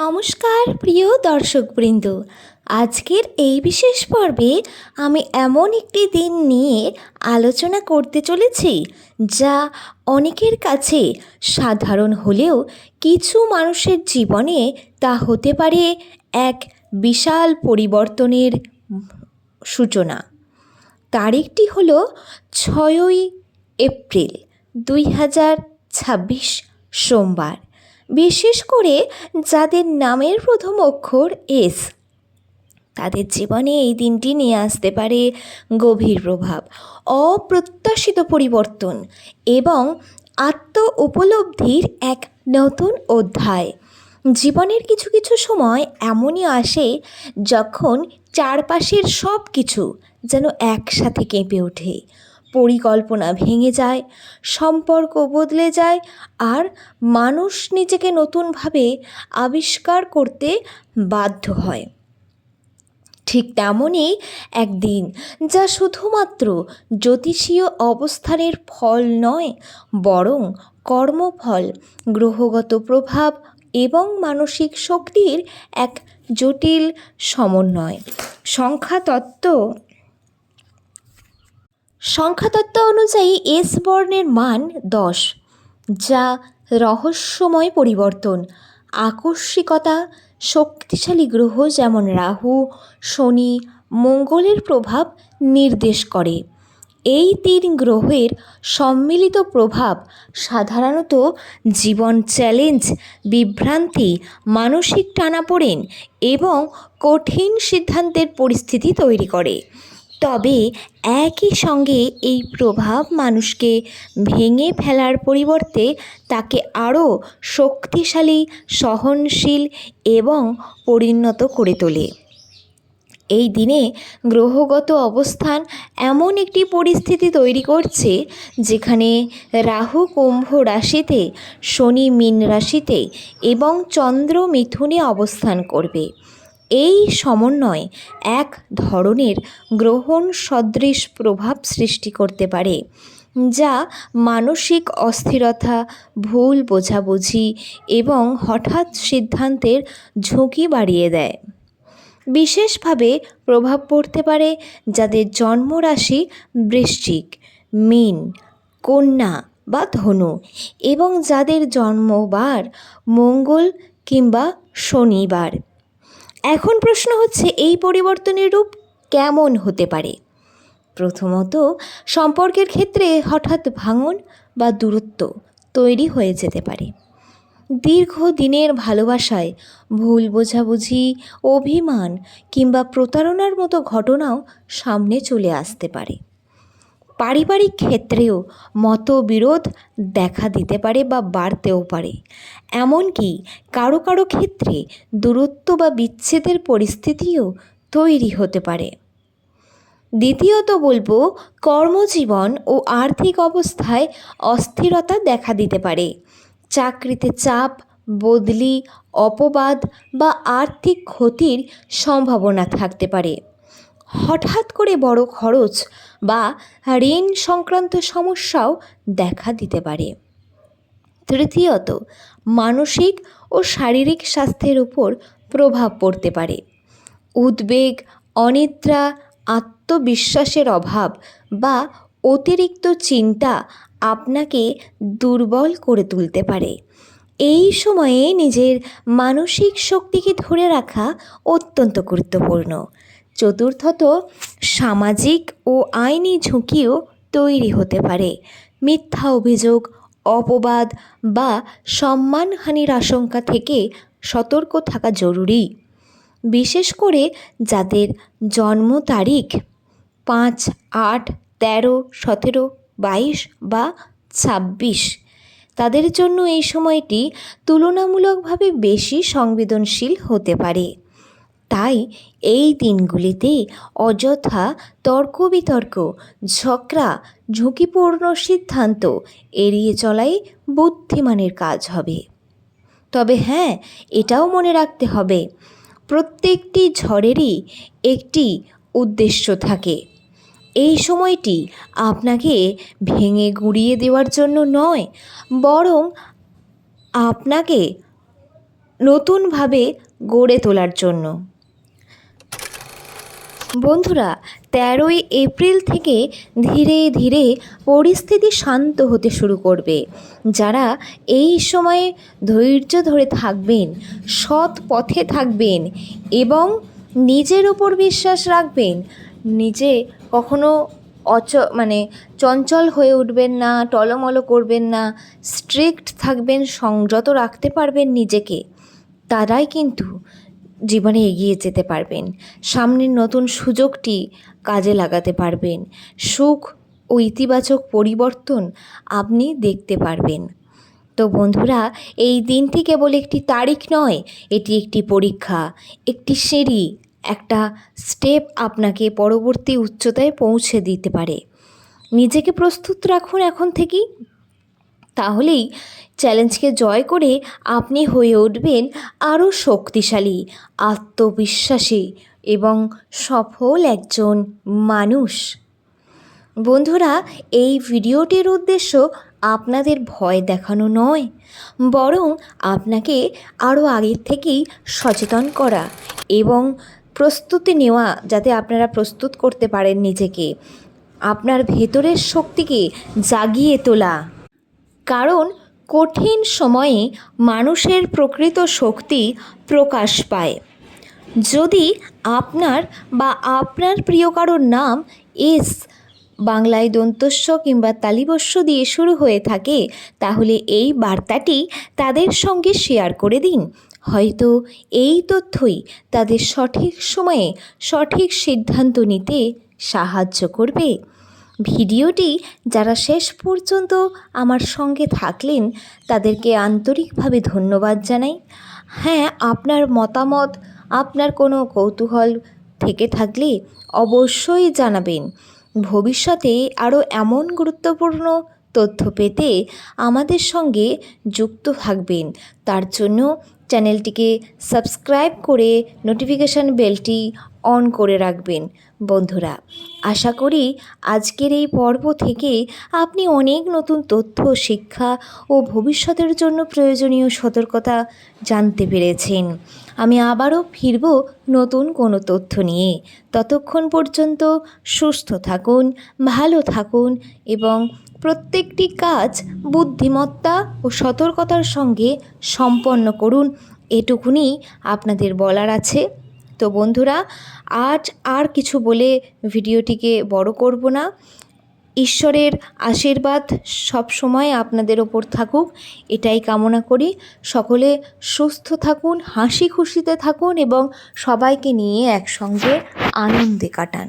নমস্কার প্রিয় দর্শকবৃন্দ, আজকের এই বিশেষ পর্বে আমি এমন একটি দিন নিয়ে আলোচনা করতে চলেছি যা অনেকের কাছে সাধারণ হলেও কিছু মানুষের জীবনে তা হতে পারে এক বিশাল পরিবর্তনের সূচনা। তারিখটি হলো 6ই এপ্রিল 2026 সোমবার। বিশেষ করে যাদের নামের প্রথম অক্ষর এস, তাদের জীবনে এই দিনটি নিয়ে আসতে পারে গভীর প্রভাব, অপ্রত্যাশিত পরিবর্তন এবং আত্ম উপলব্ধির এক নতুন অধ্যায়। জীবনের কিছু কিছু সময় এমনই আসে যখন চারপাশের সব কিছু যেন একসাথে কেঁপে ওঠে। পরিকল্পনা ভেঙে যায়, সম্পর্ক বদলে যায়, আর মানুষ নিজেকে নতুনভাবে আবিষ্কার করতে বাধ্য হয়। ঠিক তেমনই একদিন, যা শুধুমাত্র জ্যোতিষীয় অবস্থানের ফল নয়, বরং কর্মফল, গ্রহগত প্রভাব এবং মানসিক শক্তির এক জটিল সমন্বয়। সংখ্যাতত্ত্ব অনুযায়ী এস বর্ণের মান 10, যা রহস্যময় পরিবর্তন, আকস্মিকতা, শক্তিশালী গ্রহ যেমন রাহু, শনি, মঙ্গলের প্রভাব নির্দেশ করে। এই 3 গ্রহের সম্মিলিত প্রভাব সাধারণত জীবন চ্যালেঞ্জ, বিভ্রান্তি, মানসিক টানাপোড়েন এবং কঠিন সিদ্ধান্তের পরিস্থিতি তৈরি করে। তবে একই সঙ্গে এই প্রভাব মানুষকে ভেঙে ফেলার পরিবর্তে তাকে আরও শক্তিশালী, সহনশীল এবং পরিণত করে তোলে। এই দিনে গ্রহগত অবস্থান এমন একটি পরিস্থিতি তৈরি করছে যেখানে রাহু কুম্ভ রাশিতে, শনি মীন রাশিতে এবং চন্দ্র মিথুনে অবস্থান করবে। এই সমন্বয় এক ধরনের গ্রহণ সদৃশ প্রভাব সৃষ্টি করতে পারে, যা মানসিক অস্থিরতা, ভুল বোঝাবুঝি এবং হঠাৎ সিদ্ধান্তের ঝুঁকি বাড়িয়ে দেয়। বিশেষভাবে প্রভাব পড়তে পারে যাদের জন্মরাশি বৃশ্চিক, মীন, কন্যা বা ধনু এবং যাদের জন্মবার মঙ্গল কিংবা শনিবার। এখন প্রশ্ন হচ্ছে, এই পরিবর্তনের রূপ কেমন হতে পারে? প্রথমত, সম্পর্কের ক্ষেত্রে হঠাৎ ভাঙন বা দূরত্ব তৈরি হয়ে যেতে পারে। দীর্ঘদিনের ভালোবাসায় ভুল বোঝাবুঝি, অভিমান কিংবা প্রতারণার মতো ঘটনাও সামনে চলে আসতে পারে। পারিবারিক ক্ষেত্রেও মতবিরোধ দেখা দিতে পারে বা বাড়তেও পারে। এমনকি কারো কারো ক্ষেত্রে দূরত্ব বা বিচ্ছেদের পরিস্থিতিও তৈরি হতে পারে। দ্বিতীয়ত বলবো, কর্মজীবন ও আর্থিক অবস্থায় অস্থিরতা দেখা দিতে পারে। চাকরিতে চাপ, বদলি, অপবাদ বা আর্থিক ক্ষতির সম্ভাবনা থাকতে পারে। হঠাৎ করে বড় খরচ বা ঋণ সংক্রান্ত সমস্যাও দেখা দিতে পারে। তৃতীয়ত, মানসিক ও শারীরিক স্বাস্থ্যের উপর প্রভাব পড়তে পারে। উদ্বেগ, অনিদ্রা, আত্মবিশ্বাসের অভাব বা অতিরিক্ত চিন্তা আপনাকে দুর্বল করে তুলতে পারে। এই সময়ে নিজের মানসিক শক্তিকে ধরে রাখা অত্যন্ত গুরুত্বপূর্ণ। চতুর্থত, সামাজিক ও আইনি ঝুঁকিও তৈরি হতে পারে। মিথ্যা অভিযোগ, অপবাদ বা সম্মানহানির আশঙ্কা থেকে সতর্ক থাকা জরুরি। বিশেষ করে যাদের জন্ম তারিখ 5, 8, 13, 17, 22 বা 26, তাদের জন্য এই সময়টি তুলনামূলকভাবে বেশি সংবেদনশীল হতে পারে। তাই এই দিনগুলিতে অযথা তর্ক বিতর্ক, ঝগড়া, ঝুঁকিপূর্ণ সিদ্ধান্ত এড়িয়ে চলাই বুদ্ধিমানের কাজ হবে। তবে হ্যাঁ, এটাও মনে রাখতে হবে, প্রত্যেকটি ঝড়েরই একটি উদ্দেশ্য থাকে। এই সময়টি আপনাকে ভেঙে গুঁড়িয়ে দেওয়ার জন্য নয়, বরং আপনাকে নতুনভাবে গড়ে তোলার জন্য। বন্ধুরা, 13ই এপ্রিল থেকে ধীরে ধীরে পরিস্থিতি শান্ত হতে শুরু করবে। যারা এই সময়ে ধৈর্য ধরে থাকবেন, সৎ পথে থাকবেন এবং নিজের ওপর বিশ্বাস রাখবেন, নিজে কখনো চঞ্চল হয়ে উঠবেন না, টলমল করবেন না, স্ট্রিক্ট থাকবেন, সংযত রাখতে পারবেন নিজেকে, তারাই কিন্তু জীবনে এগিয়ে যেতে পারবেন। সামনের নতুন সুযোগটি কাজে লাগাতে পারবেন। সুখ ও ইতিবাচক পরিবর্তন আপনি দেখতে পারবেন। তো বন্ধুরা, এই দিনটি কেবল একটি তারিখ নয়, এটি একটি পরীক্ষা, একটি সিঁড়ি, একটা স্টেপ আপনাকে পরবর্তী উচ্চতায় পৌঁছে দিতে পারে। নিজেকে প্রস্তুত রাখুন এখন থেকেই, তাহলেই চ্যালেঞ্জকে জয় করে আপনি হয়ে উঠবেন আরও শক্তিশালী, আত্মবিশ্বাসী এবং সফল একজন মানুষ। বন্ধুরা, এই ভিডিওটির উদ্দেশ্য আপনাদের ভয় দেখানো নয়, বরং আপনাকে আরও আগের থেকেই সচেতন করা এবং প্রস্তুতি নেওয়া, যাতে আপনারা প্রস্তুত করতে পারেন নিজেকে, আপনার ভেতরের শক্তিকে জাগিয়ে তোলা। কারণ কঠিন সময়ে মানুষের প্রকৃত শক্তি প্রকাশ পায়। যদি আপনার বা আপনার প্রিয় কারোর নাম এস, বাংলায় দন্তস্ব কিংবা তালিবস্য দিয়ে শুরু হয়ে থাকে, তাহলে এই বার্তাটি তাদের সঙ্গে শেয়ার করে দিন। হয়তো এই তথ্যই তাদের সঠিক সময়ে সঠিক সিদ্ধান্ত নিতে সাহায্য করবে। ভিডিওটি যারা শেষ পর্যন্ত আমার সঙ্গে থাকলেন, তাদেরকে আন্তরিকভাবে ধন্যবাদ জানাই। হ্যাঁ, আপনার মতামত, আপনার কোনো কৌতূহল থেকে থাকলে অবশ্যই জানাবেন। ভবিষ্যতে আরও এমন গুরুত্বপূর্ণ তথ্য পেতে আমাদের সঙ্গে যুক্ত থাকবেন। তার জন্য চ্যানেলটিকে সাবস্ক্রাইব করে নোটিফিকেশান বেলটি অন করে রাখবেন। বন্ধুরা, আশা করি আজকের এই পর্ব থেকে আপনি অনেক নতুন তথ্য, শিক্ষা ও ভবিষ্যতের জন্য প্রয়োজনীয় সতর্কতা জানতে পেরেছেন। আমি আবারও ফিরব নতুন কোনো তথ্য নিয়ে। ততক্ষণ পর্যন্ত সুস্থ থাকুন, ভালো থাকুন এবং প্রত্যেকটি কাজ বুদ্ধিমত্তা ও সতর্কতার সঙ্গে সম্পন্ন করুন, এটুকুনি আপনাদের বলার আছে। তো বন্ধুরা, আজ আর কিছু বলে ভিডিওটিকে বড় করব না। ঈশ্বরের আশীর্বাদ সব সময় আপনাদের ওপর থাকুক, এটাই কামনা করি। সকলে সুস্থ থাকুন, হাসি খুশিতে থাকুন এবং সবাইকে নিয়ে একসঙ্গে আনন্দে কাটান।